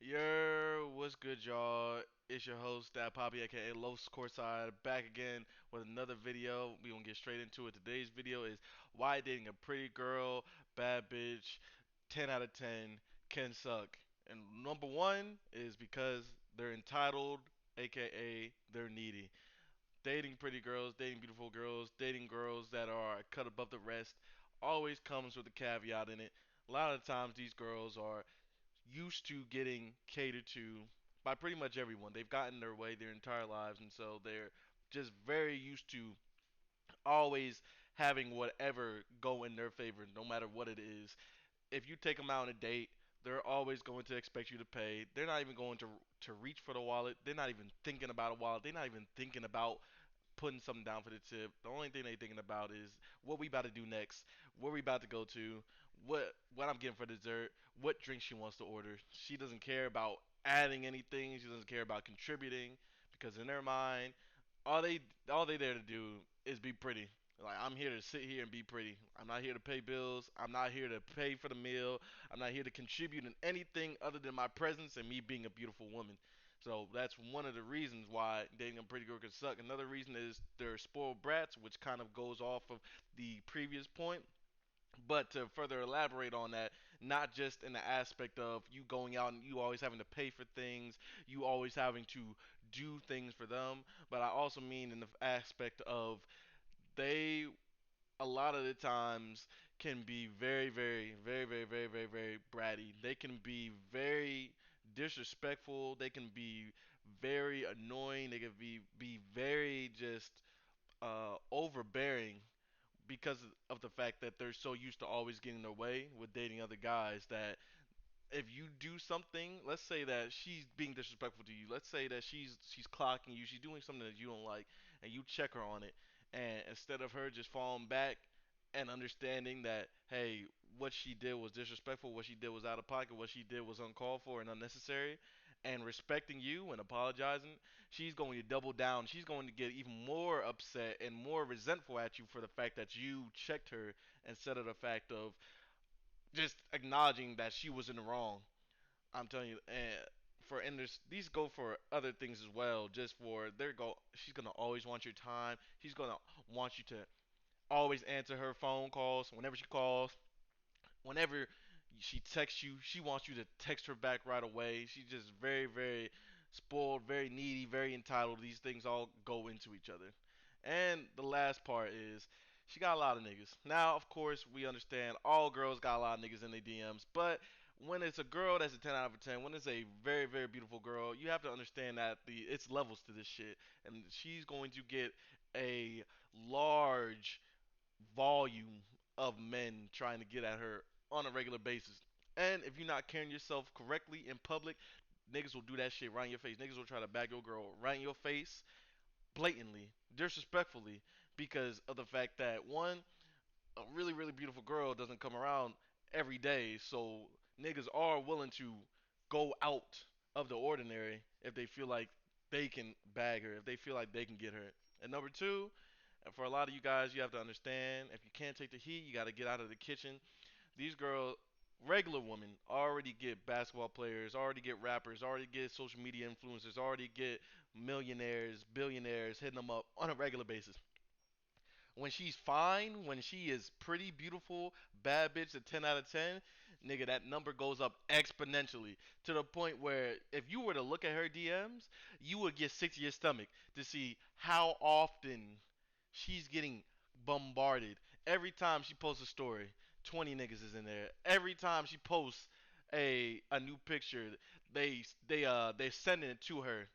What's good, y'all? It's your host, Dad Poppy, aka Los Courtside, back again with another video. We gonna get straight into it. Today's video is why dating a pretty girl, bad bitch, 10 out of 10 can suck. And number one is because they're entitled, aka they're needy. Dating pretty girls, dating beautiful girls, dating girls that are cut above the rest always comes with a caveat in it. A lot of times these girls are used to getting catered to by pretty much everyone. They've gotten their way their entire lives, and so they're just very used to always having whatever go in their favor, no matter what it is. If you take them out on a date, they're always going to expect you to pay. They're not even going to reach for the wallet. They're not even thinking about a wallet. They're not even thinking about putting something down for the tip. The only thing they thinking about is what we about to do next, where we about to go to, what I'm getting for dessert, what drink she wants to order. She doesn't care about adding anything. She doesn't care about contributing because in their mind, all they there to do is be pretty. Like I'm here to sit here and be pretty. I'm not here to pay bills. I'm not here to pay for the meal. I'm not here to contribute in anything other than my presence and me being a beautiful woman. So that's one of the reasons why dating a pretty girl can suck. Another reason is they're spoiled brats, which kind of goes off of the previous point. But to further elaborate on that, not just in the aspect of you going out and you always having to pay for things, you always having to do things for them, but I also mean in the aspect of they a lot of the times can be very bratty. They can be very disrespectful. They can be very annoying. They can be very just overbearing because of the fact that they're so used to always getting their way with dating other guys that if you do something, let's say that she's being disrespectful to you, let's say that she's clocking you, she's doing something that you don't like, and you check her on it, and instead of her just falling back and understanding that hey, what she did was disrespectful, what she did was out of pocket, what she did was uncalled for and unnecessary, and respecting you and apologizing, she's going to double down. She's going to get even more upset and more resentful at you for the fact that you checked her instead of the fact of just acknowledging that she was in the wrong. I'm telling you, and these go for other things as well. Just for their go, she's gonna always want your time. She's gonna want you to always answer her phone calls whenever she calls. Whenever she texts you, she wants you to text her back right away. She's just very spoiled, very needy, very entitled. These things all go into each other. And the last part is she got a lot of niggas. Now, of course, we understand all girls got a lot of niggas in their DMs, but when it's a girl that's a 10 out of 10, when it's a very beautiful girl, you have to understand that it's levels to this shit, and she's going to get a large volume of men trying to get at her on a regular basis. And if you're not carrying yourself correctly in public, niggas will do that shit right in your face. Niggas will try to bag your girl right in your face, blatantly, disrespectfully, because of the fact that one, a really beautiful girl doesn't come around every day. So niggas are willing to go out of the ordinary if they feel like they can bag her, if they feel like they can get her. And number two, and for a lot of you guys, you have to understand if you can't take the heat, you got to get out of the kitchen. These girls, regular women, already get basketball players, already get rappers, already get social media influencers, already get millionaires, billionaires hitting them up on a regular basis. When she's fine, when she is pretty, beautiful, bad bitch at 10 out of 10, nigga, that number goes up exponentially to the point where if you were to look at her DMs, you would get sick to your stomach to see how often she's getting bombarded. Every time she posts a story, 20 niggas is in there. Every time she posts a new picture, they sending it to her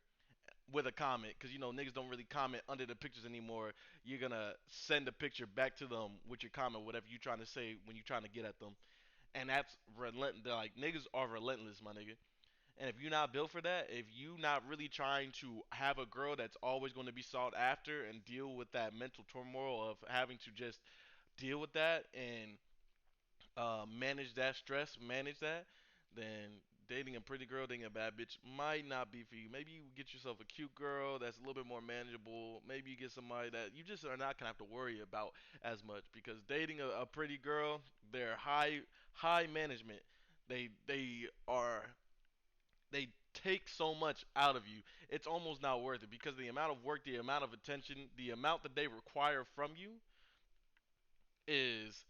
with a comment because you know niggas don't really comment under the pictures anymore. You're gonna send a picture back to them with your comment, whatever you trying to say when you're trying to get at them, and that's relentless. Like niggas are relentless, my nigga. And if you're not built for that, if you not really trying to have a girl that's always going to be sought after and deal with that mental turmoil of having to just deal with that and manage that stress, manage that, then dating a pretty girl, dating a bad bitch might not be for you. Maybe you get yourself a cute girl that's a little bit more manageable. Maybe you get somebody that you just are not gonna have to worry about as much because dating a pretty girl, they're high management. They take so much out of you. It's almost not worth it because the amount of work, the amount of attention, the amount that they require from you is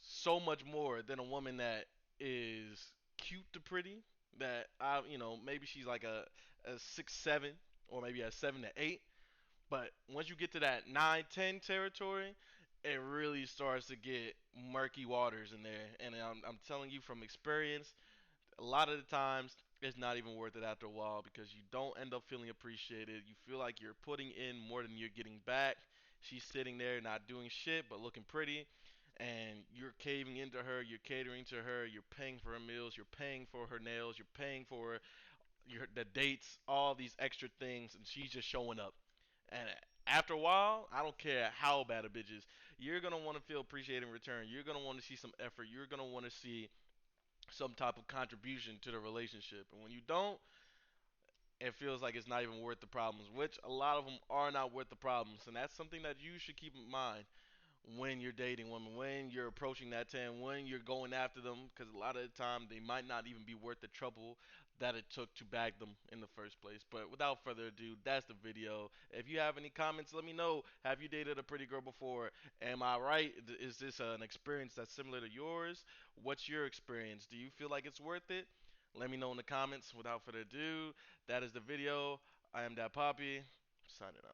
so much more than a woman that is cute to pretty. That maybe she's like a 6'7" or maybe a 7 to 8. But once you get to that 9, 10 territory, it really starts to get murky waters in there. And I'm telling you from experience, a lot of the times it's not even worth it after a while because you don't end up feeling appreciated. You feel like you're putting in more than you're getting back. She's sitting there not doing shit but looking pretty, and you're caving into her, you're catering to her, you're paying for her meals, you're paying for her nails, you're paying for the dates, all these extra things, and she's just showing up. And after a while, I don't care how bad a bitch is, you're gonna want to feel appreciated in return. You're gonna want to see some effort. You're gonna want to see some type of contribution to the relationship. And when you don't, it feels like it's not even worth the problems, which a lot of them are not worth the problems. And that's something that you should keep in mind when you're dating women, when you're approaching that 10, when you're going after them, because a lot of the time they might not even be worth the trouble that it took to bag them in the first place. But without further ado, that's the video. If you have any comments, let me know. Have you dated a pretty girl before? Am I right? Is this an experience that's similar to yours? What's your experience? Do you feel like it's worth it? Let me know in the comments. Without further ado, that is the video. I am that Poppy, signing out.